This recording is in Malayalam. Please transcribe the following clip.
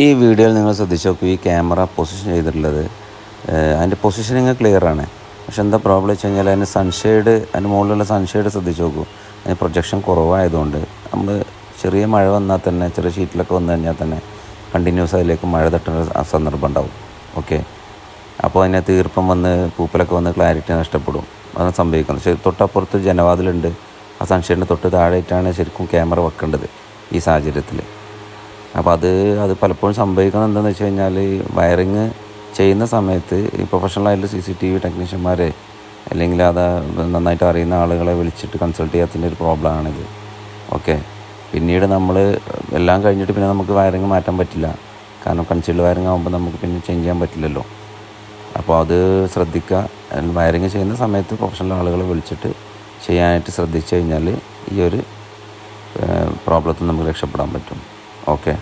ഈ വീഡിയോയിൽ നിങ്ങൾ ശ്രദ്ധിച്ച് നോക്കൂ, ഈ ക്യാമറ പൊസിഷൻ ചെയ്തിട്ടുള്ളത് അതിൻ്റെ പൊസിഷനിങ് ക്ലിയറാണ്. പക്ഷെ എന്താ പ്രോബ്ലം വെച്ച് കഴിഞ്ഞാൽ അതിന് സൺഷെയ്ഡ്, അതിന് മുകളിലുള്ള സൺഷെയ്ഡ് ശ്രദ്ധിച്ച് നോക്കൂ. അതിന് പ്രൊജക്ഷൻ കുറവായതുകൊണ്ട് നമ്മൾ ചെറിയ മഴ വന്നാൽ തന്നെ, ചെറിയ ഷീറ്റിലൊക്കെ വന്നു കഴിഞ്ഞാൽ തന്നെ കണ്ടിന്യൂസ് അതിലേക്ക് മഴ തട്ടുന്ന സന്ദർഭം ഉണ്ടാവും. ഓക്കെ, അപ്പോൾ അതിനകത്ത് ഈർപ്പം വന്ന് പൂപ്പലൊക്കെ വന്ന് ക്ലാരിറ്റി നഷ്ടപ്പെടും. അതാണ് സംഭവിക്കുന്നത്. തൊട്ടപ്പുറത്ത് ജനവാതിലുണ്ട്, ആ സൺഷെയ്ഡിന് തൊട്ട് താഴെയായിട്ടാണ് ശരിക്കും ക്യാമറ വെക്കേണ്ടത് ഈ സാഹചര്യത്തിൽ. അപ്പോൾ അത് പലപ്പോഴും സംഭവിക്കുന്നത് എന്താണെന്ന് വെച്ച് കഴിഞ്ഞാൽ, വയറിങ് ചെയ്യുന്ന സമയത്ത് ഈ പ്രൊഫഷണലായിട്ടുള്ള CCTV ടെക്നീഷ്യന്മാരെ അല്ലെങ്കിൽ അത് നന്നായിട്ട് അറിയുന്ന ആളുകളെ വിളിച്ചിട്ട് കൺസൾട്ട് ചെയ്യാത്തതിൻ്റെ ഒരു പ്രോബ്ലമാണിത്. ഓക്കെ, പിന്നീട് നമ്മൾ എല്ലാം കഴിഞ്ഞിട്ട് പിന്നെ നമുക്ക് വയറിങ് മാറ്റാൻ പറ്റില്ല. കാരണം കൺസീൽഡ് വയറിങ് ആകുമ്പോൾ നമുക്ക് പിന്നെ ചേഞ്ച് ചെയ്യാൻ പറ്റില്ലല്ലോ. അപ്പോൾ അത് ശ്രദ്ധിക്കുക. വയറിങ് ചെയ്യുന്ന സമയത്ത് പ്രൊഫഷണൽ ആളുകളെ വിളിച്ചിട്ട് ചെയ്യാനായിട്ട് ശ്രദ്ധിച്ചു കഴിഞ്ഞാൽ ഈ ഒരു പ്രോബ്ലത്തിൽ നമുക്ക് രക്ഷപ്പെടാൻ പറ്റും. ഓക്കെ.